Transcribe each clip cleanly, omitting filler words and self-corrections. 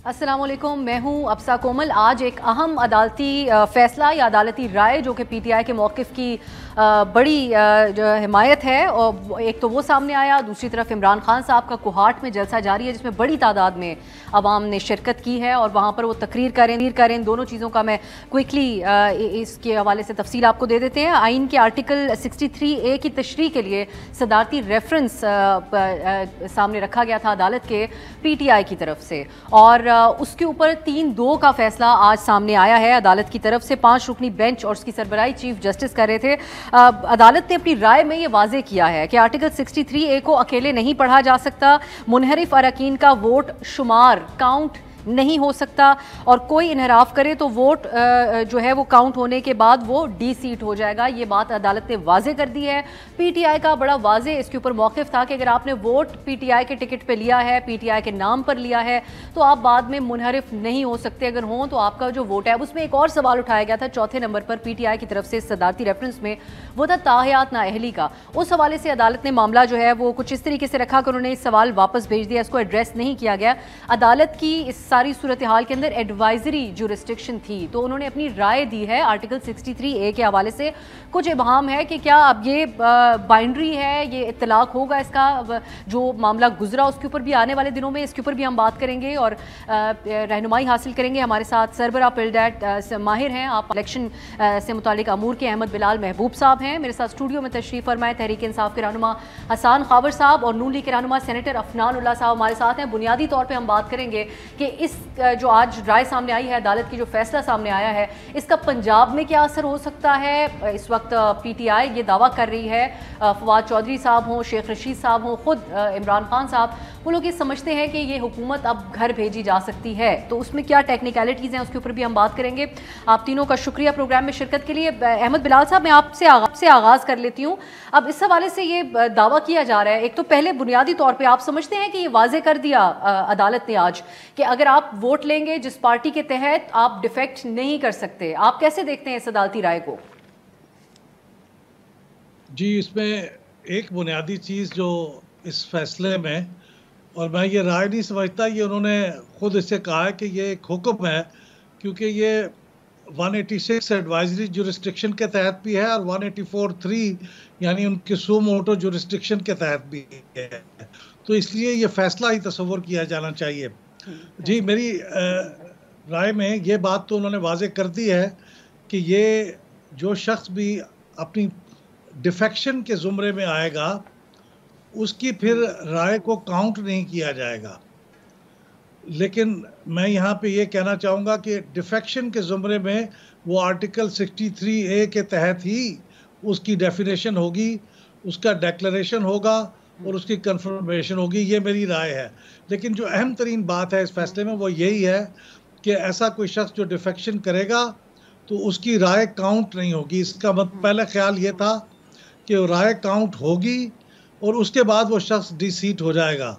अस्सलाम वालेकुम, मैं हूं अफसा कोमल। आज एक अहम अदालती फ़ैसला या अदालती राय जो कि पीटीआई के मौक़िफ़ की बड़ी जो हिमायत है, और एक तो वो सामने आया, दूसरी तरफ इमरान खान साहब का कोहाट में जलसा जारी है जिसमें बड़ी तादाद में अवाम ने शिरकत की है और वहाँ पर वो तकरीर करें। दोनों चीज़ों का मैं क्विकली इसके हवाले से तफसील आपको दे देते हैं। आइन के आर्टिकल 63A की तशरीह के लिए सदारती रेफरेंस सामने रखा गया था अदालत के पीटीआई की तरफ से, और उसके ऊपर 3-2 का फैसला आज सामने आया है अदालत की तरफ से। 5 रुकनी बेंच और उसकी सरबराही चीफ जस्टिस कर रहे थे। अदालत ने अपनी राय में ये वाजे किया है कि आर्टिकल 63A को अकेले नहीं पढ़ा जा सकता, मुनहरिफ अरकान का वोट शुमार काउंट नहीं हो सकता, और कोई इनहराफ करे तो वोट जो है वो काउंट होने के बाद वो डी सीट हो जाएगा। ये बात अदालत ने वाजे कर दी है। पीटीआई का बड़ा वाजे इसके ऊपर मौक़िफ़ था कि अगर आपने वोट पीटीआई के टिकट पे लिया है, पीटीआई के नाम पर लिया है, तो आप बाद में मुनहरिफ नहीं हो सकते। अगर हों तो आपका जो वोट है, उसमें एक और सवाल उठाया गया था चौथे नंबर पर पीटीआई की तरफ से सदारती रेफरेंस में, वो था ताहयात नाअहली का। उस हवाले से अदालत ने मामला जो है वो कुछ इस तरीके से रखा कि उन्होंने इस सवाल वापस भेज दिया, इसको एड्रेस नहीं किया गया। अदालत की इस सारी सूरत हाल के अंदर एडवाइजरी जुरिस्डिक्शन थी, तो उन्होंने अपनी राय दी है आर्टिकल 63A के हवाले से। कुछ इबहाम है कि क्या अब ये बाइंड्री है, ये इत्तलाक होगा, इसका जो मामला गुजरा उसके ऊपर भी आने वाले दिनों में इसके ऊपर भी हम बात करेंगे और रहनुमाई हासिल करेंगे। हमारे साथ सरबरा पिल्डेट माहिर हैं, आप इलेक्शन से मुतालिक अमूर के अहमद बिलाल महबूब साहब हैं। मेरे साथ स्टूडियो में तशरीफ़ फरमाए तहरीक इंसाफ के रहनुमा हसान खावर साहब और नून लीग के रहनुमा सेनेटर अफनान उल्लाह साहब हमारे साथ हैं। बुनियादी तौर पर हम बात करेंगे कि इस जो आज राय सामने आई है अदालत की, जो फैसला सामने आया है, इसका पंजाब में क्या असर हो सकता है। इस वक्त पीटीआई ये दावा कर रही है, फवाद चौधरी साहब हों, शेख रशीद साहब हों, खुद इमरान खान साहब, वो लोग ये समझते हैं कि ये हुकूमत अब घर भेजी जा सकती है। तो उसमें क्या टेक्निकलिटीज़ हैं उसके ऊपर भी हम बात करेंगे। आप तीनों का शुक्रिया प्रोग्राम में शिरकत के लिए। अहमद बिलाल साहब, मैं आपसे आगाज़ कर लेती हूँ। अब इस हवाले से ये दावा किया जा रहा है, एक तो पहले बुनियादी तौर पर आप समझते हैं कि ये वाजे कर दिया अदालत ने आज कि अगर आप वोट लेंगे जिस पार्टी के तहत, आप डिफेक्ट नहीं कर सकते। आप कैसे देखते हैं इस अदालती राय को? जी, इसमें एक बुनियादी चीज़ जो इस फैसले में, और मैं ये राय नहीं समझता, ये उन्होंने खुद इससे कहा है कि ये एक हुक्म है, क्योंकि ये 186 एडवाइजरी जुरिस्डिक्शन के तहत भी है और 184(3) यानी उनके सो मोटो जुरिस्डिक्शन के तहत भी है, तो इसलिए ये फैसला ही तस्वुर किया जाना चाहिए। जी, मेरी राय में ये बात तो उन्होंने वाजे कर दी है कि ये जो शख्स भी अपनी डिफेक्शन के ज़ुमरे में आएगा उसकी फिर राय को काउंट नहीं किया जाएगा। लेकिन मैं यहाँ पे ये कहना चाहूँगा कि डिफेक्शन के ज़ुमरे में वो आर्टिकल 63A के तहत ही उसकी डेफिनेशन होगी, उसका डेक्लरेशन होगा और उसकी कंफर्मेशन होगी। ये मेरी राय है। लेकिन जो अहम तरीन बात है इस फैसले में वो यही है कि ऐसा कोई शख्स जो डिफेक्शन करेगा तो उसकी राय काउंट नहीं होगी। इसका पहला ख्याल ये था कि वो राय काउंट होगी और उसके बाद वो शख्स डी सीट हो जाएगा,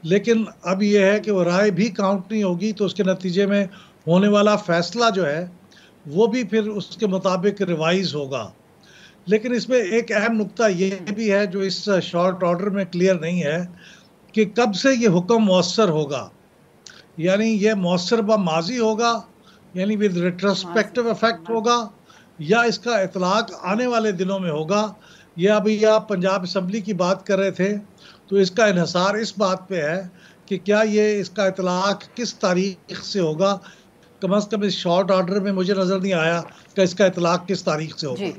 लेकिन अब ये है कि वो राय भी काउंट नहीं होगी, तो उसके नतीजे में होने वाला फ़ैसला जो है वो भी फिर उसके मुताबिक रिवाइज़ होगा। लेकिन इसमें एक अहम नुक्ता ये भी है जो इस शॉर्ट ऑर्डर में क्लियर नहीं है कि कब से ये हुक्म मौसर होगा, यानी ये मौसर ब माजी होगा, यानी विद रेट्रोस्पेक्टिव इफेक्ट होगा, या इसका इतलाक आने वाले दिनों में होगा। या अभी आप पंजाब असम्बली की बात कर रहे थे, तो इसका इन्हसार इस बात पे है कि क्या ये इसका इतलाक किस तारीख से होगा। कम अज़ कम इस शॉर्ट ऑर्डर में मुझे नज़र नहीं आया कि इसका इतलाक किस तारीख से होगा।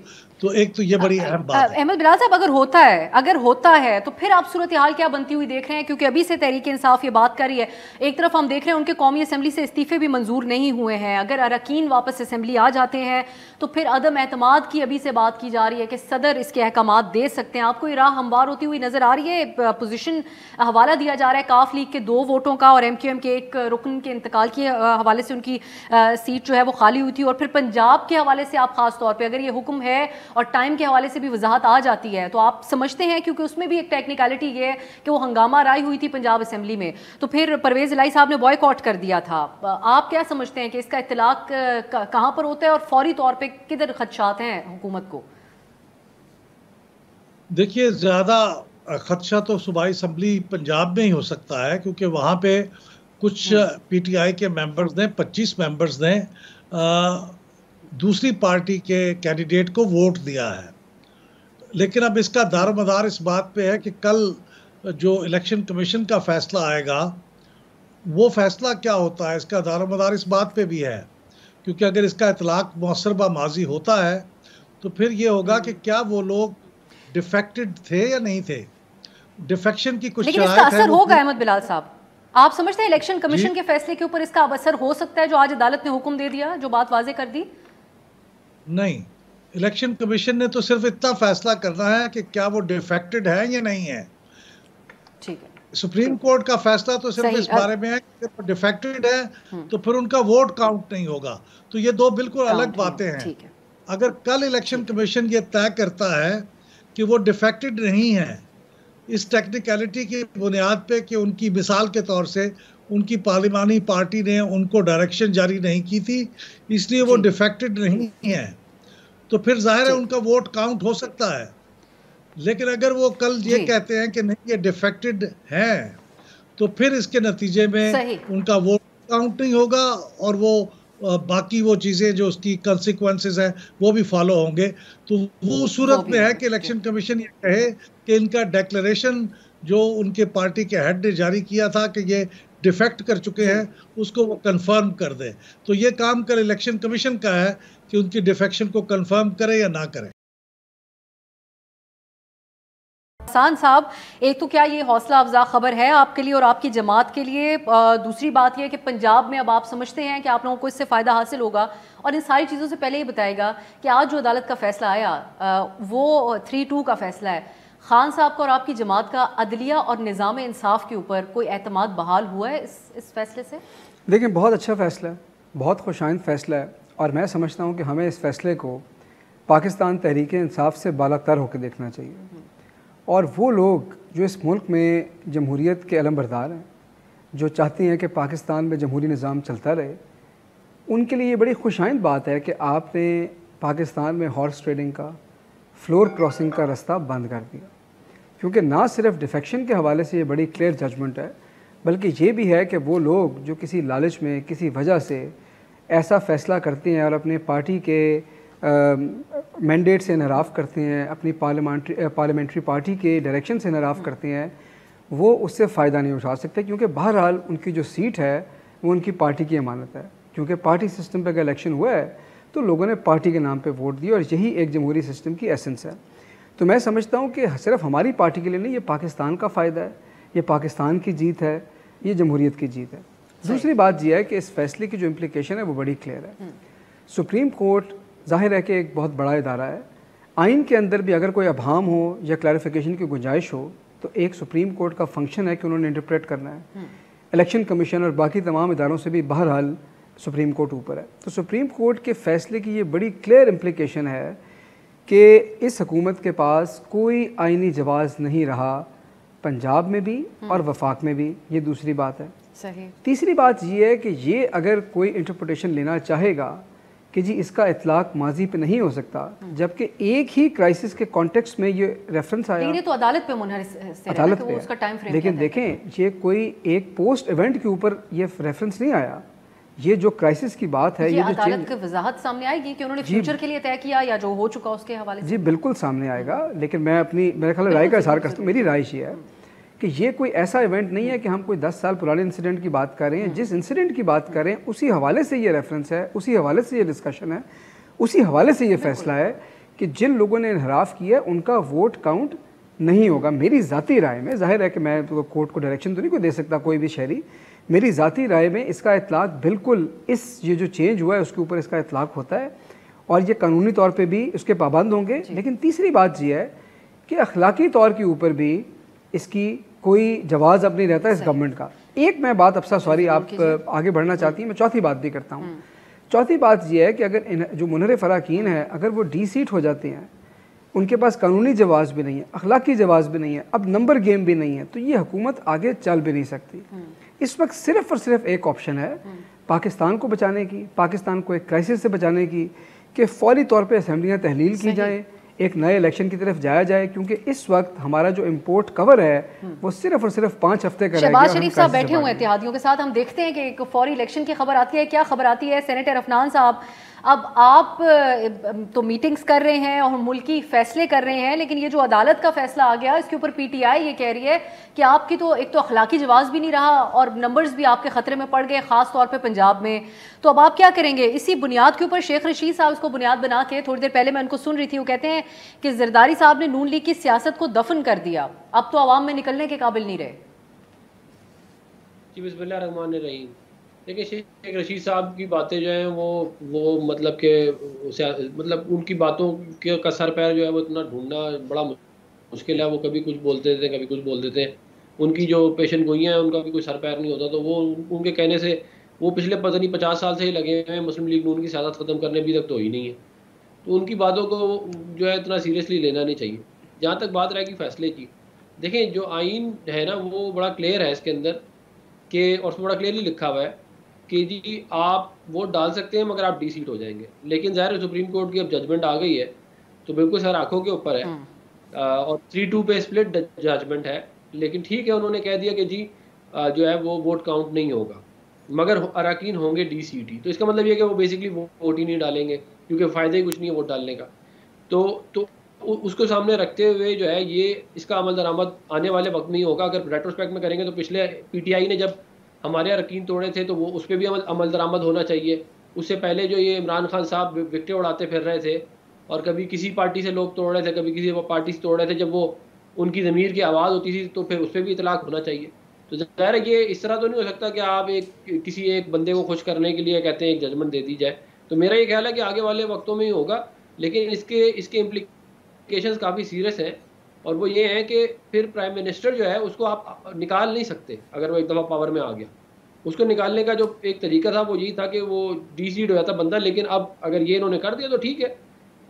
तो एक तो ये बड़ी अहम बात है। अहमद बिलाल साहब, अगर होता है तो फिर आप सूरत हाल क्या बनती हुई देख रहे हैं? क्योंकि अभी से तहरीक इंसाफ ये बात कर रही है, एक तरफ हम देख रहे हैं उनके कौमी असम्बली से इस्तीफे भी मंजूर नहीं हुए हैं। अगर अरकान वापस असम्बली आ जाते हैं तो फिर अदम एतमाद की अभी से बात की जा रही है कि सदर इसके अहकामात दे सकते हैं। आपको ये राह हमवार होती हुई नजर आ रही है? पोजीशन हवाला दिया जा रहा है काफ लीग के 2 वोटों का और MQM के 1 रुकन के इंतकाल के हवाले से उनकी सीट जो है वो खाली हुई थी, और फिर पंजाब के हवाले से आप खास तौर पर अगर ये हुक्म है और टाइम के हवाले से भी वजाहत आ जाती है, तो आप समझते हैं, क्योंकि उसमें भी एक टेक्निकलिटी ये है कि वो हंगामा राय हुई थी पंजाब असम्बली में, तो फिर परवेज इलाही साहब ने बॉयकॉट कर दिया था। आप क्या समझते हैं कि इसका इत्तलाक कहाँ पर होता है और फौरी तौर पे किधर खदशात हैं हुकूमत को? देखिए, ज़्यादा खदशा तो सूबाई असम्बली पंजाब में ही हो सकता है, क्योंकि वहाँ पे कुछ पीटीआई के मेंबर्स ने, 25 मेंबर्स ने दूसरी पार्टी के कैंडिडेट को वोट दिया है। लेकिन अब इसका दारोमदार इस बात पे है कि कल जो इलेक्शन कमीशन का फैसला आएगा वो फैसला क्या होता है, इसका दारोमदार इस बात पे भी है, क्योंकि अगर इसका इतलाक मौसरबा माजी होता है तो फिर ये होगा कि क्या वो लोग डिफेक्टेड थे या नहीं थे। डिफेक्शन की कुछ लेकिन इसका असर होगा अहमद बिलाल साहब, आप समझते हैं इलेक्शन कमीशन के फैसले के ऊपर इसका असर हो सकता है, जो आज अदालत ने हुक्म दे दिया, जो बात वाजे कर दी? नहीं, इलेक्शन कमीशन ने तो सिर्फ इतना फैसला करना है कि क्या वो डिफेक्टेड है या नहीं है। ठीक है, सुप्रीम कोर्ट का फैसला तो सिर्फ इस बारे में है कि वो डिफेक्टेड है तो फिर उनका वोट काउंट नहीं होगा। तो ये दो बिल्कुल अलग बातें हैं। अगर कल इलेक्शन कमीशन ये तय करता है कि वो डिफेक्टेड नहीं है, इस टेक्निकलिटी की बुनियाद पे कि उनकी मिसाल के तौर से उनकी पार्लिमानी पार्टी ने उनको डायरेक्शन जारी नहीं की थी इसलिए वो डिफेक्टेड नहीं है, तो फिर जाहिर है उनका वोट काउंट हो सकता है। लेकिन अगर वो कल ये कहते हैं कि नहीं ये डिफेक्टेड है तो फिर इसके नतीजे में उनका वोट काउंट नहीं होगा और वो बाकी वो चीज़ें जो उसकी कंसिक्वेंसेस हैं वो भी फॉलो होंगे। तो वो सूरत में है कि इलेक्शन कमीशन ये कहे कि इनका डिक्लेरेशन जो उनके पार्टी के हेड ने जारी किया था कि ये डिफेक्ट कर चुके हैं उसको वो कंफर्म कर दे। तो ये काम कर इलेक्शन कमीशन का है कि उनकी डिफेक्शन को कंफर्म करे या ना करे। हसन साहब, एक तो क्या ये हौसला अफजा खबर है आपके लिए और आपकी जमात के लिए, दूसरी बात यह कि पंजाब में अब आप समझते हैं कि आप लोगों को इससे फ़ायदा हासिल होगा। और इन सारी चीज़ों से पहले ये बताएगा कि आज जो अदालत का फ़ैसला आया वो 3-2 का फ़ैसला है। खान साहब का और आपकी जमात का अदलिया और निज़ाम इंसाफ के ऊपर कोई एतमाद बहाल हुआ है इस फैसले से? देखिए, बहुत अच्छा फ़ैसला है, बहुत खुशाइंद फ़ैसला है और मैं समझता हूँ कि हमें इस फ़ैसले को पाकिस्तान तहरीक इंसाफ से बालातर होकर देखना चाहिए। और वो लोग जो इस मुल्क में जमहूरियत के अलमबरदार हैं, जो चाहते हैं कि पाकिस्तान में जमहूरी निज़ाम चलता रहे, उनके लिए ये बड़ी खुशाइंद बात है कि आपने पाकिस्तान में हॉर्स ट्रेडिंग का, फ्लोर क्रॉसिंग का रास्ता बंद कर दिया। क्योंकि ना सिर्फ डिफेक्शन के हवाले से ये बड़ी क्लियर जजमेंट है, बल्कि ये भी है कि वो लोग जो किसी लालच में, किसी वजह से ऐसा फ़ैसला करते हैं और अपने पार्टी के मैंडेट से इनहराफ करते हैं, अपनी पार्लियामेंट्री पार्टी के डायरेक्शन से इनहराफ करते हैं, वो उससे फ़ायदा नहीं उठा सकते। क्योंकि बहरहाल उनकी जो सीट है वो उनकी पार्टी की अमानत है। क्योंकि पार्टी सिस्टम पर अगर इलेक्शन हुआ है तो लोगों ने पार्टी के नाम पे वोट दिया और यही एक जमहूरी सिस्टम की एसेंस है। तो मैं समझता हूँ कि सिर्फ हमारी पार्टी के लिए नहीं, ये पाकिस्तान का फ़ायदा है, ये पाकिस्तान की जीत है, ये जमहूरियत की जीत है। दूसरी बात यह है कि इस फैसले की जो इम्प्लिकेशन है वो बड़ी क्लियर है। सुप्रीम कोर्ट ज़ाहिर है कि एक बहुत बड़ा इदारा है। आइन के अंदर भी अगर कोई अभाम हो या क्लैरिफिकेशन की गुंजाइश हो तो एक सुप्रीम कोर्ट का फंक्शन है कि उन्होंने इंटरप्रेट करना है। इलेक्शन कमीशन और बाकी तमाम इदारों से भी बहरहाल सुप्रीम कोर्ट ऊपर है। तो सुप्रीम कोर्ट के फ़ैसले की ये बड़ी क्लियर इम्प्लिकेशन है कि इस हुकूमत के पास कोई आइनी जवाज़ नहीं रहा, पंजाब में भी और वफाक में भी। ये दूसरी बात है। सही। तीसरी बात ये है कि ये अगर कोई इंटरप्रिटेशन लेना चाहेगा कि जी इसका इतलाक माजी पे नहीं हो सकता, जबकि एक ही क्राइसिस के कॉन्टेक्स्ट में ये रेफरेंस आया। लेकिन तो अदालत पे मुनहरिस से अदालत पे उसका टाइम फ्रेम। लेकिन देखें, ये कोई एक पोस्ट इवेंट के ऊपर ये रेफरेंस नहीं आया। ये जो क्राइसिस की बात है, ये जो अदालत की वजाहत सामने आएगी कि उन्होंने फ्यूचर के लिए तय किया या जो हो चुका उसके हवाले से। जी बिल्कुल सामने आएगा। लेकिन मैं अपनी मेरे ख्याल राय का इज़हार करता हूँ। मेरी राय ये है कि ये कोई ऐसा इवेंट नहीं है कि हम कोई 10 साल पुराने इंसिडेंट की बात कर रहे हैं। जिस इंसिडेंट की बात कर रहे हैं उसी हवाले से ये रेफरेंस है, उसी हवाले से ये डिस्कशन है, उसी हवाले से ये फैसला है कि जिन लोगों ने इनहराफ किया उनका वोट काउंट नहीं होगा। मेरी ज़ाती राय में, जाहिर है कि मैं तो कोर्ट को डायरेक्शन तो नहीं कोई दे सकता कोई भी शहरी, मेरी ज़ाती राय में इसका इतलाक बिल्कुल ये जो चेंज हुआ है उसके ऊपर इसका इतलाक होता है और ये कानूनी तौर पे भी इसके पाबंद होंगे। लेकिन तीसरी बात ये है कि अखलाकी तौर के ऊपर भी इसकी कोई जवाज़ अब नहीं रहता इस गवर्नमेंट का। एक मैं बात सॉरी आप आगे बढ़ना चाहती हैं, मैं चौथी बात भी करता हूँ। चौथी बात यह है कि अगर जो मुनहरिफ अराकीन है अगर वो डी सीट हो जाते हैं, उनके पास कानूनी जवाज़ भी नहीं है, अखलाकी जवाज़ भी नहीं है, अब नंबर गेम भी नहीं है, तो ये हुकूमत आगे चल भी नहीं सकती। इस वक्त सिर्फ और सिर्फ एक ऑप्शन है पाकिस्तान को बचाने की, पाकिस्तान को एक क्राइसिस से बचाने की, कि फौरी तौर पे असेंबलियाँ तहलील की जाएँ, एक नए इलेक्शन की तरफ जाया जाए, क्योंकि इस वक्त हमारा जो इम्पोर्ट कवर है वो सिर्फ और सिर्फ 5 हफ्ते का। शहबाज शरीफ साहब बैठे हुए हैं इत्तेहादियों के साथ, हम देखते हैं कि एक फौरी इलेक्शन की खबर आती है। क्या खबर आती है सेनेटर अफनान साहब, अब आप तो मीटिंग्स कर रहे हैं और मुल्की फैसले कर रहे हैं, लेकिन ये जो अदालत का फैसला आ गया इसके ऊपर पीटीआई ये कह रही है कि आपकी तो एक तो अखलाकी जवाब भी नहीं रहा और नंबर्स भी आपके खतरे में पड़ गए, खास तौर पे पंजाब में। तो अब आप क्या करेंगे? इसी बुनियाद के ऊपर शेख रशीद साहब इसको बुनियाद बना के, थोड़ी देर पहले मैं उनको सुन रही थी, वो कहते हैं कि जरदारी साहब ने नून लीग की सियासत को दफन कर दिया, अब तो अवाम में निकलने के काबिल नहीं रहे। जी बिस्मिल्लाह रहमान रहीम। देखिए शेख रशीद साहब की बातें जो हैं वो मतलब कि मतलब उनकी बातों के का सर पैर जो है वो इतना ढूंढना बड़ा मुश्किल है। वो कभी कुछ बोल देते हैं, कभी कुछ बोल देते हैं। उनकी जो पेशन गोइयाँ हैं उनका भी कोई सर पैर नहीं होता। तो वो उनके कहने से वो पिछले पता नहीं 50 साल से ही लगे हुए हैं मुस्लिम लीग नून की सियासत ख़त्म करने, अभी तक तो ही नहीं है। तो उनकी बातों को जो है इतना सीरियसली लेना नहीं चाहिए। जहाँ तक बात रहेगी फैसले की, देखें जो आइन है ना वो बड़ा क्लियर है इसके अंदर कि, और उसमें बड़ा क्लियरली लिखा हुआ है कि जी आप वोट डाल सकते हैं मगर आप डी सीट हो जाएंगे। लेकिन ज़ाहिर सुप्रीम कोर्ट की अब जजमेंट आ गई है तो बिल्कुल सर आंखों के ऊपर है और 3-2 पे स्प्लिट जजमेंट है। लेकिन ठीक है, उन्होंने कह दिया कि जी जो है वो वोट काउंट नहीं होगा मगर अरकान होंगे डी सीट ही। तो इसका मतलब ये है कि वो बेसिकली वोट ही नहीं डालेंगे क्योंकि फ़ायदा ही कुछ नहीं है वोट डालने का। तो उसको सामने रखते हुए जो है ये इसका अमल दरामद आने वाले वक्त में ही होगा। अगर रेट्रोस्पेक्ट में करेंगे तो पिछले पीटीआई ने जब हमारे अरकान तोड़े थे तो वो उस पर भी अमल दरामद होना चाहिए। उससे पहले जो ये इमरान खान साहब विकटें उड़ाते फिर रहे थे और कभी किसी पार्टी से लोग तोड़ रहे थे, कभी किसी पार्टी से तोड़ रहे थे, जब वो उनकी ज़मीर की आवाज़ होती थी तो फिर उस पर भी इतलाक होना चाहिए। तो ज़ाहिर है ये इस तरह तो नहीं हो सकता कि आप किसी एक बंदे को खुश करने के लिए कहते हैं एक जजमेंट दे दी जाए। तो मेरा ये ख्याल है कि आगे वाले वक्तों में ही होगा, लेकिन इसके इम्प्लीकेशंस काफ़ी सीरियस हैं और वो ये है कि फिर प्राइम मिनिस्टर जो है उसको आप निकाल नहीं सकते अगर वो एक दफ़ा पावर में आ गया। उसको निकालने का जो एक तरीका था वो यही था कि वो डी सीट हो जाता बंदा। लेकिन अब अगर ये इन्होंने कर दिया तो ठीक है,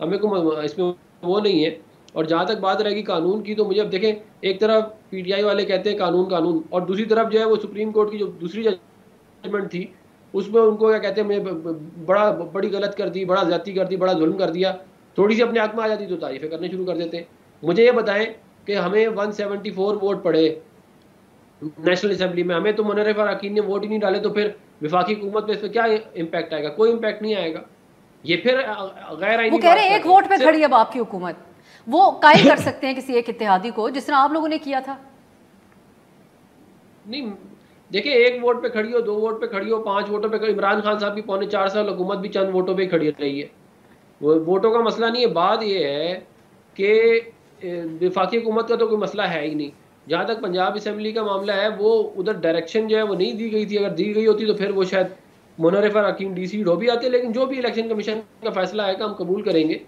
हमें को इसमें वो नहीं है। और जहाँ तक बात रहेगी कानून की, तो मुझे अब देखें एक तरफ पीटीआई वाले कहते हैं कानून और दूसरी तरफ जो है वो सुप्रीम कोर्ट की जो दूसरी जजमेंट थी उसमें उनको क्या कहते हैं बड़ी गलत कर दी, बड़ा ज्यादती कर दी, बड़ा जुल्म कर दिया। थोड़ी सी अपने हक में आ जाती तो तारीफें करने शुरू कर देते। मुझे ये बताएं कि हमें 174 वोट पड़े नेशनल असेंबली में, हमें तो मुनर्रिफ अरकान ने वोट ही नहीं डाले, तो फिर वफाकी हुकूमत पे इस पर क्या इम्पैक्ट आएगा? कोई इम्पैक्ट नहीं आएगा। ये फिर गैर आईनी, वो कह रहे हैं एक वोट पे खड़ी अब आपकी हुकूमत, वो कायल कर सकते हैं किसी एक इत्तेहादी को जिस तरह आप लोगों ने किया था। नहीं देखिए, एक वोट पे खड़ी हो, 2 वोट पे खड़ी हो, 5 वोटों पे खड़ी, इमरान खान साहब की 4.25 साल हुकूमत भी चंद वोटों पे खड़ी रही है। वो वोटों का मसला नहीं है। बात ये है कि वफाकी हुकूमत का तो कोई मसला है ही नहीं। जहाँ तक पंजाब असम्बली का मामला है वो उधर डायरेक्शन जो है वो नहीं दी गई थी। अगर दी गई होती तो फिर वो शायद मुनर्रिफ अरकान डी सीट हो भी आते। लेकिन जो भी इलेक्शन कमीशन का फैसला आएगा हम कबूल करेंगे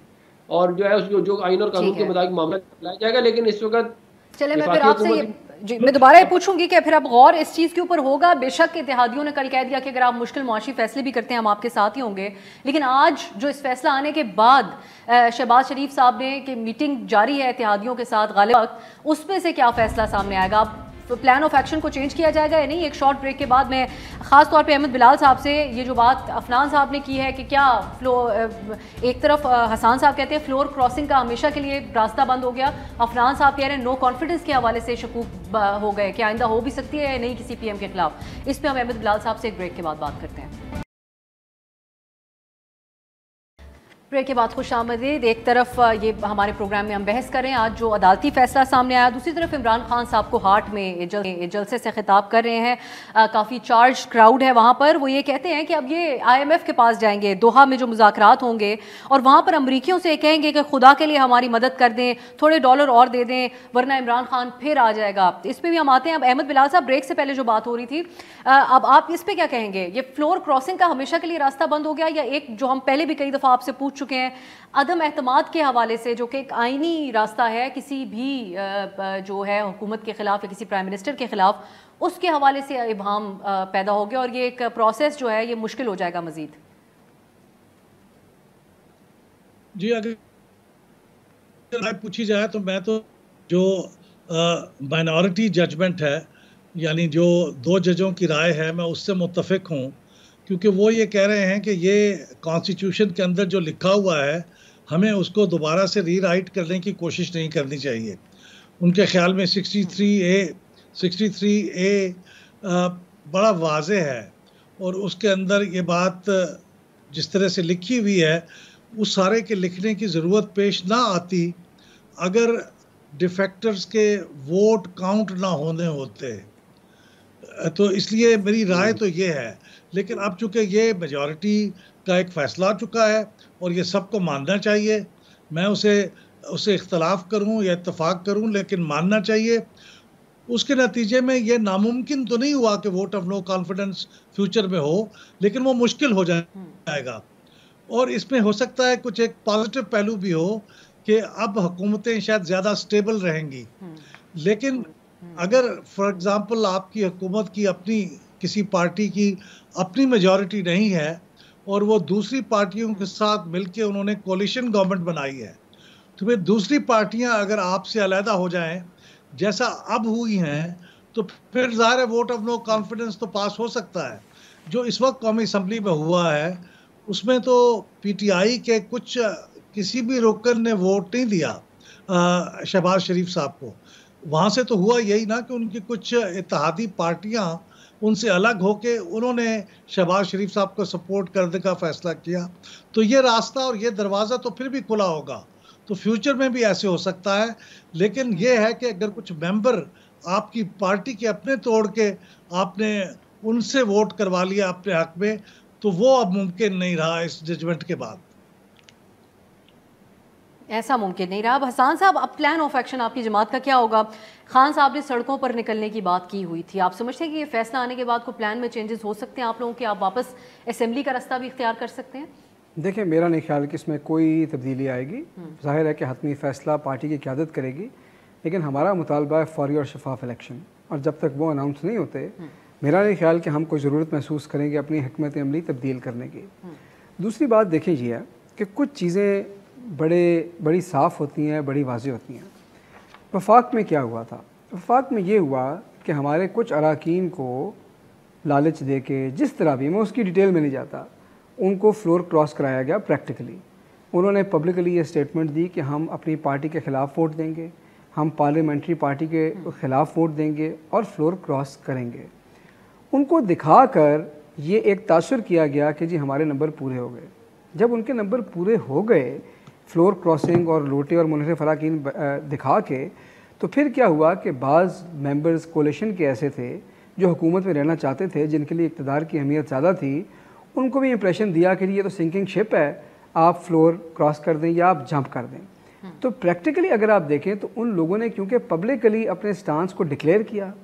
और जो है उसको जो आइन और कानून के मुताबिक मामला चलाया जाएगा। लेकिन इस वक्त चले मैं फिर आपसे जी मैं दोबारा ये पूछूंगी कि फिर अब गौर इस चीज़ के ऊपर होगा। बेशक इत्तेहादियों ने कल कह दिया कि अगर आप मुश्किल मुआशी फैसले भी करते हैं हम आपके साथ ही होंगे, लेकिन आज जो इस फैसला आने के बाद शहबाज शरीफ साहब ने कि मीटिंग जारी है इत्तेहादियों के साथ गालिब, उसमें से क्या फैसला सामने आएगा? तो प्लान ऑफ एक्शन को चेंज किया जाएगा या नहीं? एक शॉर्ट ब्रेक के बाद मैं ख़ास तौर पे अहमद बिलाल साहब से ये जो बात अफनान साहब ने की है कि क्या एक तरफ हसान साहब कहते हैं फ्लोर क्रॉसिंग का हमेशा के लिए रास्ता बंद हो गया, अफनान साहब कह रहे हैं नो कॉन्फिडेंस के हवाले से शकूक हो गए, क्या आइंदा हो भी सकती है या नहीं किसी पीएम के खिलाफ? इस पर हम अहमद बिलाल साहब से एक ब्रेक के बाद बात करते हैं। ब्रेक के बाद खुश आमदीद। एक तरफ ये हमारे प्रोग्राम में हम बहस करें आज जो अदालती फैसला सामने आया, दूसरी तरफ इमरान खान साहब को हार्ट में जलसे से खिताब कर रहे हैं। काफ़ी चार्ज क्राउड है वहाँ पर। वो ये कहते हैं कि अब ये IMF के पास जाएंगे, दोहा में जो मुज़ाकरात होंगे, और वहाँ पर अमरीकियों से कहेंगे कि खुदा के लिए हमारी मदद कर दें, थोड़े डॉलर और दे दें वरना इमरान खान फिर आ जाएगा। इस पर भी हम आते हैं। अब अहमद बिलाल साहब, ब्रेक से पहले जो बात हो रही थी, अब आप इस पर क्या कहेंगे? ये फ्लोर क्रॉसिंग का हमेशा के लिए रास्ता बंद हो गया या एक जो हम पहले भी कई दफ़ा आपसे पूछ चुके हैं अदम एतमाद के हवाले से, जो कि एक आईनी रास्ता है किसी भी जो है हुकूमत के खिलाफ या किसी प्राइम मिनिस्टर के खिलाफ, उसके हवाले से इबहम पैदा हो गया और ये एक प्रोसेस जो है ये मुश्किल हो जाएगा मजीद? जी अगर पूछी जाए तो मैं तो जो माइनॉरिटी जजमेंट है, यानी जो 2 जजों की राय है, मैं उससे मुत्तफिक हूँ, क्योंकि वो ये कह रहे हैं कि ये कॉन्स्टिट्यूशन के अंदर जो लिखा हुआ है हमें उसको दोबारा से रीराइट करने की कोशिश नहीं करनी चाहिए। उनके ख्याल में 63A बड़ा वाज़ेह है और उसके अंदर ये बात जिस तरह से लिखी हुई है उस सारे के लिखने की ज़रूरत पेश ना आती अगर डिफेक्टर्स के वोट काउंट ना होने होते। तो इसलिए मेरी राय तो ये है, लेकिन अब चूँकि ये मेजॉरिटी का एक फ़ैसला आ चुका है और ये सबको मानना चाहिए, मैं उसे इख्तलाफ करूं या इत्तेफाक करूं लेकिन मानना चाहिए। उसके नतीजे में ये नामुमकिन तो नहीं हुआ कि vote of no confidence future में हो, लेकिन वो मुश्किल हो जाएगा। और इसमें हो सकता है कुछ एक पॉजिटिव पहलू भी हो कि अब हुकूमतें शायद ज़्यादा स्टेबल रहेंगी। लेकिन अगर फॉर एग्ज़ाम्पल आपकी हुकूमत की अपनी किसी पार्टी की अपनी मेजॉरिटी नहीं है और वो दूसरी पार्टियों के साथ मिलके उन्होंने कोलिशन गवर्नमेंट बनाई है, तो फिर दूसरी पार्टियां अगर आपसे अलहदा हो जाएं जैसा अब हुई हैं, तो फिर ज़ाहिर है वोट ऑफ नो कॉन्फिडेंस तो पास हो सकता है। जो इस वक्त कौमी असम्बली में हुआ है उसमें तो पीटीआई के किसी भी रुकन ने वोट नहीं दिया शहबाज शरीफ साहब को। वहाँ से तो हुआ यही ना कि उनकी कुछ इत्तेहादी पार्टियाँ उनसे अलग होके उन्होंने शहबाज शरीफ साहब को सपोर्ट करने का फ़ैसला किया। तो ये रास्ता और ये दरवाज़ा तो फिर भी खुला होगा, तो फ्यूचर में भी ऐसे हो सकता है। लेकिन ये है कि अगर कुछ मेंबर आपकी पार्टी के अपने तोड़ के आपने उनसे वोट करवा लिया अपने हक में, तो वो अब मुमकिन नहीं रहा इस जजमेंट के बाद। ऐसा मुमकिन नहीं रहा। अब हसन साहब, अब प्लान ऑफ एक्शन आपकी जमात का क्या होगा? खान साहब ने सड़कों पर निकलने की बात की हुई थी, आप समझते हैं कि ये फैसला आने के बाद को प्लान में चेंजेस हो सकते हैं आप लोगों के? आप वापस असेंबली का रास्ता भी इख्तियार कर सकते हैं? देखिए, मेरा नहीं ख्याल कि इसमें कोई तब्दीली आएगी। जाहिर है कि हतमी फ़ैसला पार्टी की क़यादत करेगी, लेकिन हमारा मुतालबा है फौरी और शफाफ इलेक्शन, और जब तक वो अनाउंस नहीं होते मेरा नहीं ख्याल कि हम कोई ज़रूरत महसूस करेंगे अपनी हिकमत अमली तब्दील करने की। दूसरी बात देखें ये है कि कुछ चीज़ें बड़ी साफ़ होती हैं, बड़ी वाज़ेह होती हैं। वफाक में क्या हुआ था? वफाक में ये हुआ कि हमारे कुछ अराकीन को लालच दे के, जिस तरह भी, मैं उसकी डिटेल में नहीं जाता, उनको फ्लोर क्रॉस कराया गया प्रैक्टिकली। उन्होंने पब्लिकली ये स्टेटमेंट दी कि हम अपनी पार्टी के ख़िलाफ़ वोट देंगे, हम पार्लियामेंट्री पार्टी के ख़िलाफ़ वोट देंगे और फ्लोर क्रॉस करेंगे। उनको दिखाकर ये एक तासुर किया गया कि जी हमारे नंबर पूरे हो गए। जब उनके नंबर पूरे हो गए फ्लोर क्रॉसिंग और लोटे और मुनहरिफ अराकीन दिखा के, तो फिर क्या हुआ कि बाज़ मेंबर्स कोलिशन के ऐसे थे जो हुकूमत में रहना चाहते थे, जिनके लिए इक़्तिदार की अहमियत ज़्यादा थी, उनको भी इंप्रेशन दिया कि ये तो सिंकिंग शिप है, आप फ्लोर क्रॉस कर दें या आप जंप कर दें। तो प्रैक्टिकली अगर आप देखें तो उन लोगों ने, क्योंकि पब्लिकली अपने स्टांस को डिक्लेयर किया,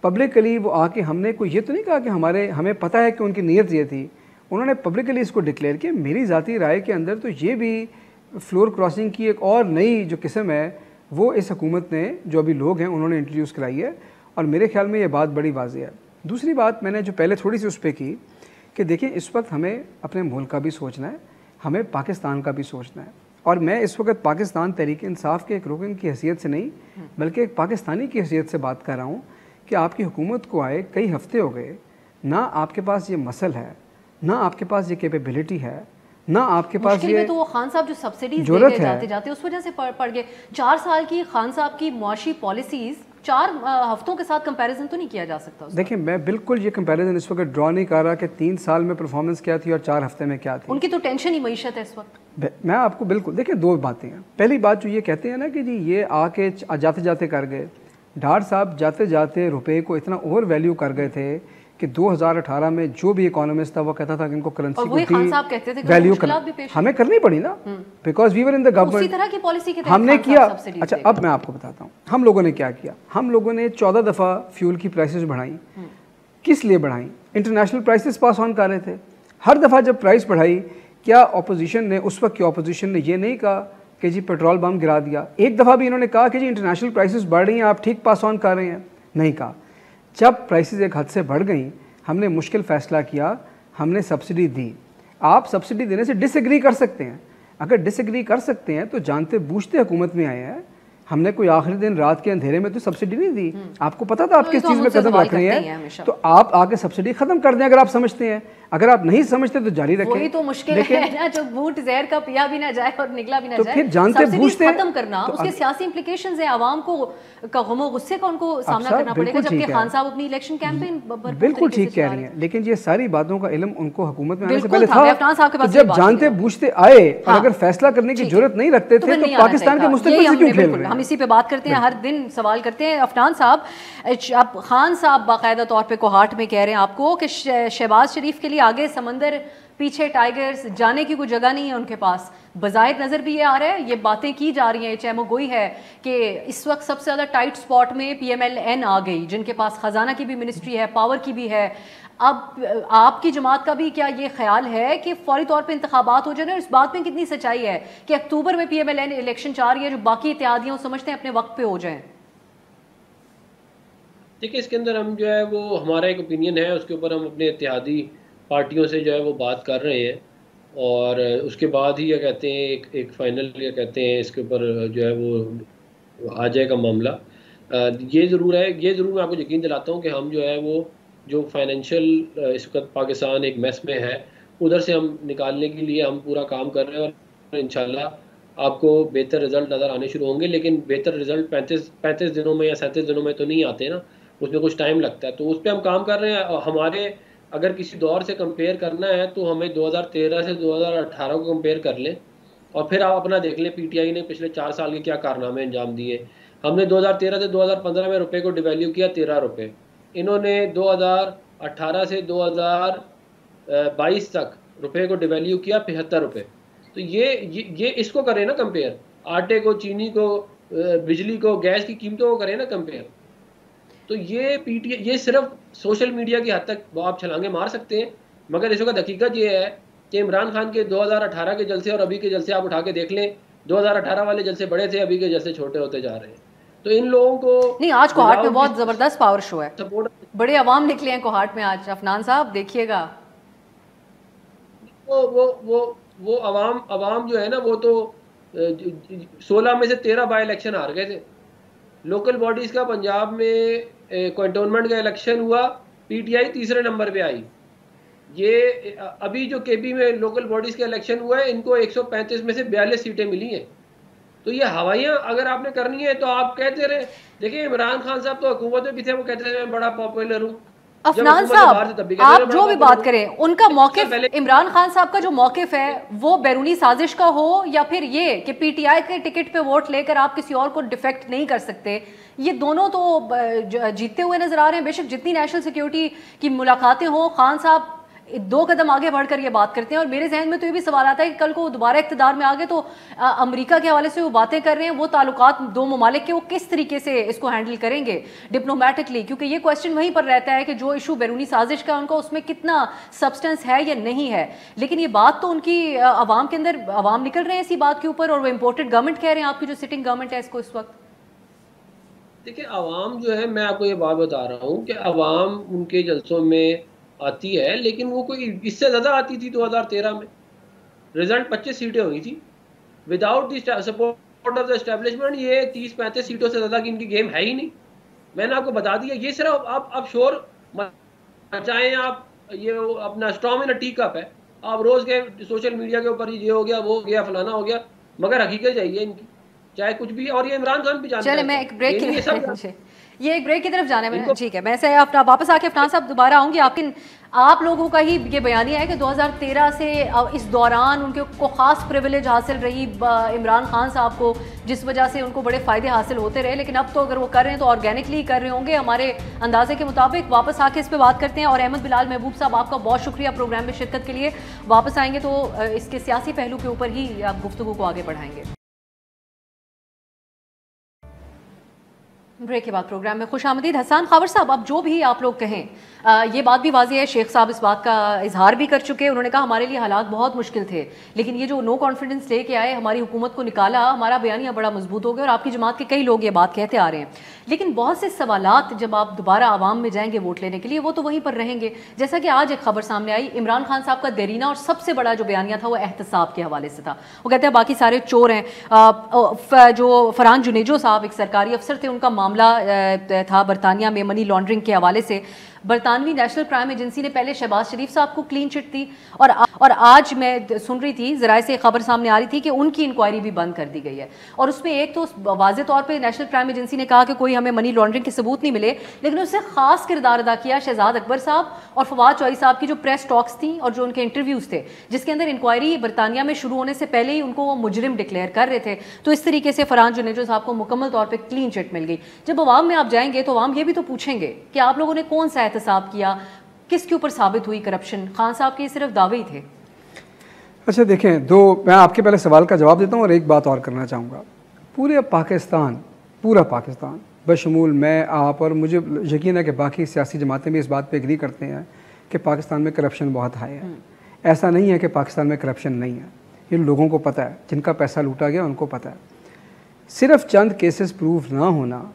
पब्लिकली वो आके, हमने कोई ये तो नहीं कहा कि हमें पता है कि उनकी नीयत ये थी, उन्होंने पब्लिकली इसको डिक्लेयर किया। मेरी ज़ाती राय के अंदर तो ये भी फ्लोर क्रॉसिंग की एक और नई जो किस्म है वो इस हुकूमत ने, जो अभी लोग हैं, उन्होंने इंट्रोड्यूस कराई है, और मेरे ख्याल में ये बात बड़ी वाज़ेह है। दूसरी बात मैंने जो पहले थोड़ी सी उस पर की कि देखिए, इस वक्त हमें अपने मुल्क का भी सोचना है, हमें पाकिस्तान का भी सोचना है, और मैं इस वक्त पाकिस्तान तहरीक इंसाफ के एक रुकन की हैसियत से नहीं बल्कि एक पाकिस्तानी की हैसियत से बात कर रहा हूँ कि आपकी हुकूमत को आए कई हफ्ते हो गए, ना आपके पास ये मसल है, ना आपके पास ये कैपेबिलिटी है, ना आपके पास ये, तो वो खान साहब जो सब्सिडीज देते जाते जाते उस वजह से पड़ गए। 4 साल की खान साहब की मुआशी पॉलिसीज 4 हफ्तों के साथ कंपैरिजन तो नहीं किया जा सकता। देखिए, मैं बिल्कुल ये कंपैरिजन इस वक्त ड्रॉ नहीं कर रहा कि 3 साल में परफॉर्मेंस क्या थी और 4 हफ्ते में क्या थी। उनकी तो टेंशन ही मईशत है इस वक्त। मैं आपको बिल्कुल, देखिए, 2 बातें हैं। पहली बात जो ये कहते हैं ना कि जी ये आके जाते जाते कर गए, डार साहब जाते जाते रुपए को इतना ओवर वैल्यू कर गए थे कि 2018 में जो भी इकोनॉमिस्ट था वो कहता था कि इनको करेंसी को वैल्यू हमें करनी पड़ी ना, because we were in the government. तरह की पॉलिसी के हमने किया। अच्छा, अब मैं आपको बताता हूँ हम लोगों ने क्या किया। हम लोगों ने 14 दफ़ा फ्यूल की प्राइसेस बढ़ाई। किस लिए बढ़ाई? इंटरनेशनल प्राइसेस पास ऑन कर रहे थे। हर दफ़ा जब प्राइस बढ़ाई, क्या अपोजिशन ने, उस वक्त की अपोजिशन ने ये नहीं कहा कि जी पेट्रोल बम गिरा दिया? एक दफ़ा भी इन्होंने कहा कि जी इंटरनेशनल प्राइसेस बढ़ रही हैं, आप ठीक पास ऑन कर रहे हैं? नहीं कहा। जब प्राइसेस एक हद से बढ़ गई, हमने मुश्किल फ़ैसला किया, हमने सब्सिडी दी। आप सब्सिडी देने से डिसएग्री कर सकते हैं, अगर डिसएग्री कर सकते हैं तो जानते बूझते हुकूमत में आए हैं हमने कोई आखिरी दिन रात के अंधेरे में तो सब्सिडी नहीं दी, आपको पता था आप किस चीज़ में कदम रख रहे हैं, तो आप आके सब्सिडी खत्म कर दें अगर आप समझते हैं, अगर आप नहीं समझते तो जारी रखें। वही तो मुश्किल है ना, जो बूट जहर का पिया भी ना जाए और निकला भी ना जाए, फिर जानते बूझते खत्म करना, उसके सियासी इंप्लीकेशंस है, आवाम को गमो गुस्से का उनको सामना करना पड़ेगा, जबकि खान साहब अपनी इलेक्शन कैंपेन बिल्कुल ठीक कह रही हैं, लेकिन ये सारी बातों का इल्म उनको हुकूमत में आने से पहले था। जब जानते बूझते आए और अगर फैसला करने की जरूरत नहीं रखते थे तो पाकिस्तान के मुस्तकबिल से क्यों खेल रहे हैं? हम इसी पे बात करते हैं, हर दिन सवाल करते हैं। अफनान साहब, अब खान साहब बाकायदा तौर पे कोहाट में कह रहे हैं आपको कि शहबाज शरीफ के लिए आगे समंदर पीछे टाइगर्स, जाने की कोई जगह नहीं है उनके पास। बज़ाहिर नज़र भी ये आ रहा है, ये बातें की जा रही हैं, चहमो गोई है कि इस वक्त सबसे ज़्यादा टाइट स्पॉट में PMLN आ गई, जिनके पास ख़जाना की भी मिनिस्ट्री है, पावर की भी है। अब आपकी जमात का भी क्या ये ख्याल है कि फौरी तौर पे इंतखाबात हो जाए? और इस बात में कितनी सच्चाई है कि अक्टूबर में PMLN इलेक्शन चाह रही है, जो बाकी इत्तेहादियाँ समझते हैं अपने वक्त पे हो जाएं? देखिए, इसके अंदर हम जो है वो हमारा एक ओपिनियन है, उसके ऊपर हम अपने इत्तेहादी पार्टियों से जो है वो बात कर रहे हैं और उसके बाद ही क्या कहते हैं एक फाइनल क्या कहते हैं इसके ऊपर जो है वो आ जाएगा मामला। ये ज़रूर है, ये ज़रूर मैं आपको यकीन दिलाता हूँ कि हम जो है वो जो फाइनेंशियल इस वक्त पाकिस्तान एक मैस में है, उधर से हम निकालने के लिए हम पूरा काम कर रहे हैं और इंशाल्लाह आपको बेहतर रिज़ल्ट नज़र आने शुरू होंगे। लेकिन बेहतर रिज़ल्ट 35 दिनों में या 37 दिनों में तो नहीं आते ना, उसमें कुछ टाइम लगता है, तो उस पर हम काम कर रहे हैं। हमारे अगर किसी दौर से कंपेयर करना है तो हमें 2013 से 2018 को कंपेयर कर लें और फिर आप अपना देख लें PTI ने पिछले 4 साल के क्या कारनामे अंजाम दिए। हमने 2013 से 2015 में रुपए को डिवैल्यू किया 13 रुपये, इन्होंने 2018 से 2022 तक रुपए को डिवैल्यू किया 75 रुपये। तो ये इसको करें ना कंपेयर, आटे को, चीनी को, बिजली को, गैस की कीमतों को करें ना कंपेयर। तो ये PTI ये सिर्फ सोशल मीडिया की हद तक आप छलांगे मार सकते हैं, मगर इस वक्त हकीकत ये है कि इमरान खान के 2018 के जलसे और अभी के जलसे आप उठा के देख लें, 2018 वाले जलसे बड़े थे, अभी के जलसे छोटे होते जा रहे हैं। तो इन लोगों को नहीं, आज कोहाट में बहुत जबरदस्त पावर शो है, बड़े अवाम निकले हैं कोहाट में आज। अफनान साहब देखिएगा, वो अवाम जो है ना, वो तो 16 में से 13 बाय इलेक्शन हार गए थे। लोकल बॉडीज का पंजाब में कैंटोनमेंट का इलेक्शन हुआ, PTI तीसरे नंबर पे आई। ये अभी जो KB में लोकल बॉडीज का इलेक्शन हुआ है, इनको 135 में से 42 सीटें मिली हैं। तो ये हवाइयाँ अगर आपने करनी है तो आप कहते रहे। देखिए, इमरान खान साहब तो हुकूमत में भी थे, वो कहते थे मैं बड़ा पॉपुलर हूँ। अफनान साहब, आप जो भी बात करें, उनका मौकिफ, इमरान खान साहब का जो मौकिफ है वो बैरूनी साजिश का हो या फिर ये कि PTI के टिकट पे वोट लेकर आप किसी और को डिफेक्ट नहीं कर सकते, ये दोनों तो जीतते हुए नजर आ रहे हैं। बेशक जितनी नेशनल सिक्योरिटी की मुलाकातें हो, खान साहब 2 कदम आगे बढ़कर ये बात करते हैं। और मेरे जहन में तो ये भी सवाल आता है कि कल को दोबारा इक़्तिदार में आ गए तो अमेरिका के हवाले से वो बातें कर रहे हैं, वो ताल्लुकात 2 ममालिक के, वो किस तरीके से इसको हैंडल करेंगे डिप्लोमेटिकली, क्योंकि ये क्वेश्चन वहीं पर रहता है कि जो इशू बैरूनी साजिश का उनका, उसमें कितना सब्सटेंस है या नहीं है। लेकिन ये बात तो उनकी आवाम के अंदर, आवाम निकल रहे हैं इसी बात के ऊपर, और वो इम्पोर्टेड गवर्नमेंट कह रहे हैं, आपकी जो सिटिंग गवर्नमेंट है इसको इस वक्त। देखिए, आवाम जो है, मैं आपको ये बात बता रहा हूँ कि आवाम उनके जलसों में आती है, लेकिन वो कोई इससे ज़्यादा आती थी। 2013 में रिजल्ट 25 सीटें हुई थी, without the support of the establishment ये 30-35 सीटों से ज़्यादा की इनकी गेम है ही नहीं। मैंने आपको बता दिया, ये सिर्फ आप शोर मचाएं, आप ये अपना स्टॉर्म इन अ टी कप है, आप रोज़ के सोशल मीडिया के ऊपर ये हो गया, वो हो गया, फलाना हो गया, मगर हकीकत चाहिए इनकी, चाहे कुछ भी। और ये इमरान खान भी जानते हैं। चले, मैं एक ब्रेक ये एक ब्रेक की तरफ जाने में, ठीक है, मैं से अपना वापस आके अफनान साहब दोबारा आऊंगी। आप लोगों का ही ये बयानिया है कि 2013 से इस दौरान उनके को खास प्रिविलेज हासिल रही इमरान खान साहब को, जिस वजह से उनको बड़े फ़ायदे हासिल होते रहे, लेकिन अब तो अगर वो कर रहे हैं तो ऑर्गेनिकली कर रहे होंगे हमारे अंदाजे के मुताबिक। वापस आके इस पर बात करते हैं। और अहमद बिलाल महबूब साहब, आपका बहुत शुक्रिया प्रोग्राम में शिरकत के लिए। वापस आएंगे तो इसके सियासी पहलू के ऊपर ही आप गुफ्तगू को आगे बढ़ाएंगे। ब्रेक के बाद प्रोग्राम में खुशामदीद। हसन खावर साहब, अब जो भी आप लोग कहें, ये बात भी वाज़ी है, शेख साहब इस बात का इजहार भी कर चुके हैं। उन्होंने कहा हमारे लिए हालात बहुत मुश्किल थे, लेकिन ये जो नो कॉन्फिडेंस लेके आए, हमारी हुकूमत को निकाला, हमारा बयानिया बड़ा मजबूत हो गया और आपकी जमात के कई लोग ये बात कहते आ रहे हैं। लेकिन बहुत से सवालात जब आप दोबारा आवाम में जाएंगे वोट लेने के लिए, वो तो वहीं पर रहेंगे। जैसा कि आज एक खबर सामने आई, इमरान खान साहब का देरीना और सबसे बड़ा जो बयानिया था वो एहतसाब के हवाले से था। वो कहते हैं बाकी सारे चोर हैं। जो फरहान जुनेजो साहब एक सरकारी अफसर थे, उनका मामला था बरतानिया में मनी लॉन्ड्रिंग के हवाले से। बरतानवी नेशनल क्राइम एजेंसी ने पहले शहबाज शरीफ साहब को क्लीन चिट दी और आज मैं सुन रही थी, ज़राए से खबर सामने आ रही थी कि उनकी इंक्वायरी भी बंद कर दी गई है। और उसमें एक तो वाज़े तौर पे नेशनल क्राइम एजेंसी ने कहा कि कोई हमें मनी लॉन्ड्रिंग के सबूत नहीं मिले, लेकिन उससे खास किरदार अदा किया शहजाद अकबर साहब और फवाद चौधरी साहब की जो प्रेस टॉक्स थी और जो उनके इंटरव्यूज़ थे, जिसके अंदर इंक्वायरी बरतानिया में शुरू होने से पहले ही उनको वो मुजरिम डिक्लेयर कर रहे थे। तो इस तरीके से फरहान जुनेजो साहब को मुकम्मल तौर पर क्लीन चिट मिल गई। जब अवाम में आप जाएंगे तो अवाम ये भी तो पूछेंगे कि आप लोगों ने कौन सा एहतसाब किया, किसके ऊपर साबित हुई करप्शन। खान साहब के सिर्फ दावे ही थे। अच्छा देखें, मैं आपके पहले सवाल का जवाब देता हूँ और एक बात और करना चाहूँगा। पूरा पाकिस्तान बशमूल मैं, आप और मुझे यकीन है कि बाकी सियासी जमातें भी इस बात पे एग्री करते हैं कि पाकिस्तान में करप्शन बहुत हाई है। ऐसा नहीं है कि पाकिस्तान में करप्शन नहीं है, ये लोगों को पता है, जिनका पैसा लूटा गया उनको पता है। सिर्फ चंद केसेस प्रूव ना होना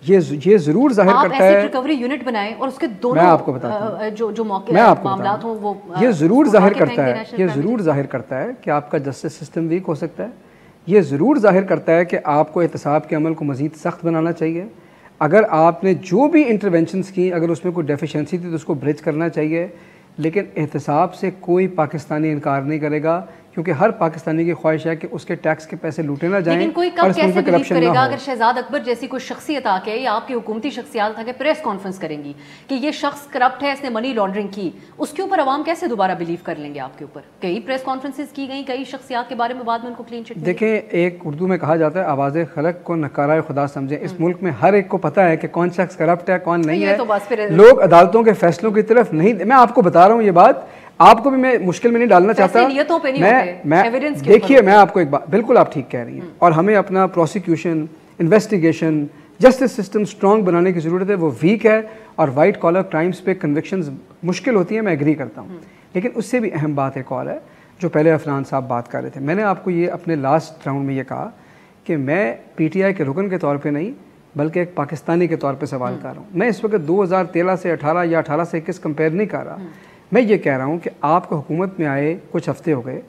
ये ज़रूर जाहिर करता है। रिकवरी यूनिट बनाएं और उसके दोनों, मैं आपको बताता हूं, जो मौके मामलात हों वो ये ज़रूर जाहिर करता है कि आपका जस्टिस सिस्टम वीक हो सकता है। ये ज़रूर जाहिर करता है कि आपको एहतसाब के अमल को मज़ीद सख्त बनाना चाहिए। अगर आपने जो भी इंटरवेंशंस की, अगर उसमें कोई डेफिशिएंसी थी तो उसको ब्रिज करना चाहिए। लेकिन एहतसाब से कोई पाकिस्तानी इनकार नहीं करेगा, क्योंकि हर पाकिस्तानी की ख्वाहिश है कि उसके टैक्स के पैसे लूटे ना जाएं। लेकिन कोई कब कैसे बिलीव करेगा अगर शहजाद अकबर जैसी कोई शख्सियत आके या आपकी हुकूमती शख्सियत आके प्रेस कॉन्फ्रेंस करेंगी कि ये शख्स करप्ट है, इसने मनी लॉन्ड्रिंग की, उसके ऊपर अवाम कैसे दोबारा बिलीव कर लेंगे आपके ऊपर? कई प्रेस कॉन्फ्रेंसेस की गई, कई शख्सियत के बारे में बाद में उनको क्लीन चिट। देखें, एक उर्दू में कहा जाता है आवाज़ खलक को नकारा खुदा समझे। इस मुल्क में हर एक को पता है कि कौन शख्स करप्ट है, कौन नहीं है। लोग अदालतों के फैसलों की तरफ नहीं, मैं आपको बता रहा हूँ ये बात, आपको भी मैं मुश्किल में नहीं डालना चाहता। मैं देखिए, मैं आपको एक बात, बिल्कुल आप ठीक कह रही हैं, और हमें अपना prosecution, investigation, justice system strong बनाने की ज़रूरत है। वो वीक है और वाइट कॉलर क्राइम्स पे कन्विक्शंस मुश्किल होती है, मैं एग्री करता हूँ। लेकिन उससे भी अहम बात एक और है जो पहले अफनान साहब बात कर रहे थे। मैंने आपको ये अपने लास्ट राउंड में ये कहा कि मैं PTI के रुकन के तौर पर नहीं बल्कि एक पाकिस्तानी के तौर पर सवाल कर रहा हूँ। मैं इस वक्त 2013 से 18 या 18 से 21 कंपेयर नहीं कर रहा। मैं ये कह रहा हूँ कि आपको हुकूमत में आए कुछ हफ्ते हो गए,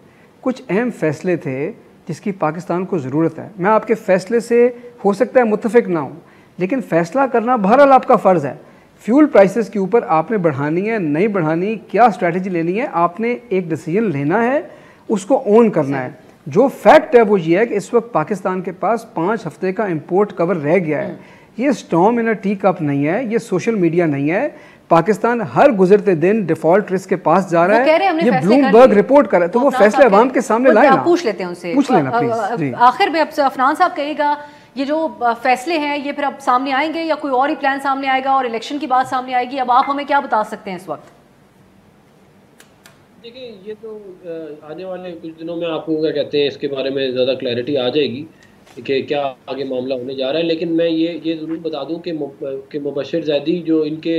कुछ अहम फैसले थे जिसकी पाकिस्तान को ज़रूरत है। मैं आपके फ़ैसले से हो सकता है मुत्तफिक ना हूँ, लेकिन फ़ैसला करना बहरहाल आपका फ़र्ज़ है। फ्यूल प्राइसेस के ऊपर आपने बढ़ानी है, नहीं बढ़ानी, क्या स्ट्रैटेजी लेनी है, आपने एक डिसीजन लेना है, उसको ओन करना है। जो फैक्ट है वो ये है कि इस वक्त पाकिस्तान के पास 5 हफ्ते का इम्पोर्ट कवर रह गया है। ये स्टॉर्म इन अ टी कप नहीं है, ये सोशल मीडिया नहीं है। पाकिस्तान हर गुजरते दिन डिफॉल्ट रिस्क के पास जा रहा है। ये ब्लूमबर्ग रिपोर्ट कर रहा है, तो वो फैसले अवाम के सामने लाए ना। पूछ लेते हैं उनसे, पूछ लेना प्लीज। आखिर में अब अफनान साहब कहेगा ये जो फैसले हैं ये फिर अब सामने आएंगे या कोई और ही प्लान सामने आएगा और इलेक्शन की बात सामने आएगी? अब आप हमें क्या बता सकते हैं इस वक्त? देखिए, ये तो आने वाले कुछ दिनों में आपको क्या कहते हैं इसके बारे में ज़्यादा क्लैरिटी आ जाएगी कि क्या आगे मामला होने जा रहा है। लेकिन मैं ये ज़रूर बता दूं कि मुबशिर जैदी जो इनके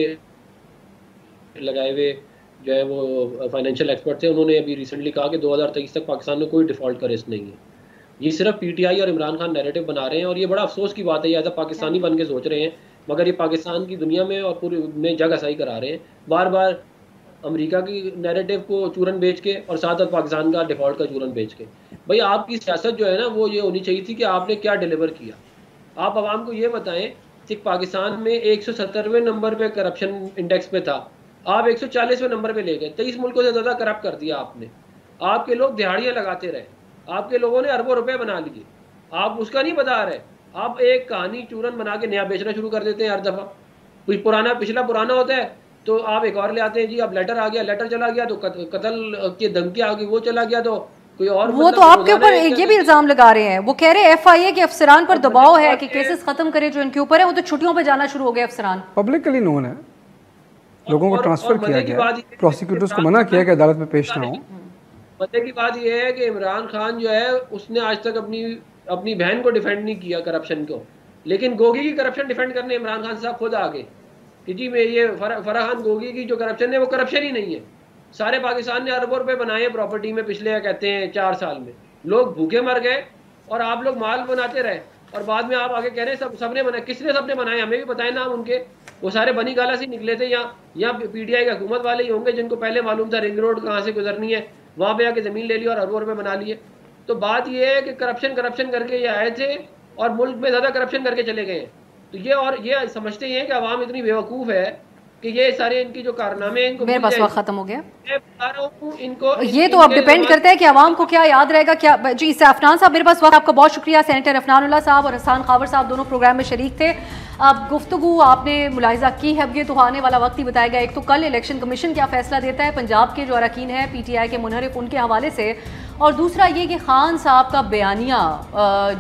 लगाए हुए जो है वो फाइनेंशियल एक्सपर्ट थे, उन्होंने अभी रिसेंटली कहा कि 2023 तक पाकिस्तान में कोई डिफ़ॉल्ट का रिस्क नहीं है। ये सिर्फ PTI और इमरान खान नैरेटिव बना रहे हैं और ये बड़ा अफसोस की बात है। एज अ पाकिस्तानी बन के सोच रहे हैं, मगर ये पाकिस्तान की दुनिया में और पूरी में जगह सही करा रहे हैं। बार बार अमेरिका की नैरेटिव को चूरन बेच के और साथ साथ पाकिस्तान का डिफ़ॉल्ट का चूरन बेच के। भाई आपकी सियासत जो है ना वो ये होनी चाहिए थी कि आपने क्या डिलीवर किया। आप आवाम को ये बताएं कि पाकिस्तान में 170वें नंबर पे करप्शन इंडेक्स पे था, आप 140वें नंबर पे ले गए। 23 मुल्कों से ज़्यादा करप्ट कर दिया आपने। आपके लोग दिहाड़ियाँ लगाते रहे, आपके लोगों ने अरबों रुपए बना लिए, आप उसका नहीं बता रहे। आप एक कहानी चूरन बना के नया बेचना शुरू कर देते हैं हर दफ़ा। कुछ पिछला पुराना होता है तो आप एक और ले आते हैं। जी अब लेटर आ गया, लेटर चला गया तो कत्ल की धमकी आ गई, वो चला गया तो कोई और। वो तो आपके ऊपर ये भी इल्जाम लगा रहे हैं, वो कह रहे हैं FIA के अफसरान पर दबाव है कि केसेस खत्म करे जो इनके ऊपर है। वो तो छुट्टियों पे जाना शुरू हो गए अफसरान। पब्लिकली नोन है, लोगों को ट्रांसफर किया गया, प्रोसिक्यूटर्स को मना किया कि अदालत में पेश ना हो। मजे की बात यह है कि इमरान खान जो है उसने आज तक अपनी बहन को डिफेंड नहीं किया करप्शन को। लेकिन गोगी की करप्शन डिफेंड करने इमरान खान साहब खुद आगे कि जी मैं ये फराह खान गोगी की जो करप्शन है वो करप्शन ही नहीं है। सारे पाकिस्तान ने अरबों रुपए बनाए प्रॉपर्टी में पिछले कहते हैं 4 साल में, लोग भूखे मर गए और आप लोग माल बनाते रहे और बाद में आप आगे कह रहे हैं सबने बनाए। किसने सबने बनाए? हमें भी बताएं नाम उनके। वो सारे बनी गाला से निकले थे, यहाँ पीटीआई की हुकूमत वाले ही होंगे जिनको पहले मालूम था रिंग रोड कहाँ से गुजरनी है, वहाँ पे आके ज़मीन ले ली और अरबों रुपए बना लिए। तो बात ये है कि करप्शन करके ये आए थे और मुल्क में ज़्यादा करप्शन करके चले गए हैं। तो ये समझते हैं कि अवाम इतनी बेवकूफ़ है कि ये सारे इनकी जो कारनामे हैं इनको मेरे पास वक्त खत्म हो गया। मैं बता रहा हूं इनको ये तो अब डिपेंड करता है कि आवाम को क्या याद रहेगा क्या। जी अफनान साहब मेरे पास वक्त, आपका बहुत शुक्रिया। सेनेटर अफनानुल्लाह साहब और हसन खावर साहब दोनों प्रोग्राम में शरीक थे। अब गुफ्तगू आपने मुलाहिजा की है, अब ये तो आने वाला वक्त ही बताएगा। एक तो कल इलेक्शन कमीशन क्या फैसला देता है पंजाब के जो अरकान हैं पीटीआई के मुनहरिफ उनके हवाले से, और दूसरा ये कि खान साहब का बयानिया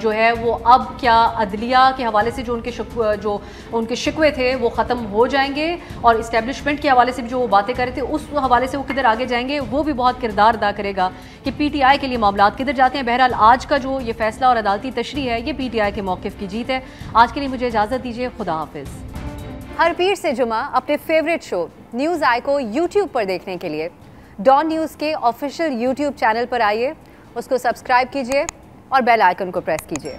जो है वो अब क्या अदलिया के हवाले से जो उनके शिकवे थे वो ख़त्म हो जाएंगे और इस्टेब्लिशमेंट के हवाले से भी जो वो बातें कर रहे थे उस हवाले से वो किधर आगे जाएंगे, वो भी बहुत किरदार अदा करेगा कि पीटीआई के लिए मामला किधर जाते हैं। बहरहाल आज का जो ये फैसला और अदालती तशरीह है ये पीटीआई के मौक़िफ़ की जीत है। आज के लिए मुझे इजाज़त दीजिए, खुदा हाफिज़। हर पीर से जुमा अपने फेवरेट शो न्यूज़ आई को यूट्यूब पर देखने के लिए डॉन न्यूज़ के ऑफिशियल यूट्यूब चैनल पर आइए, उसको सब्सक्राइब कीजिए और बेल आइकन को प्रेस कीजिए।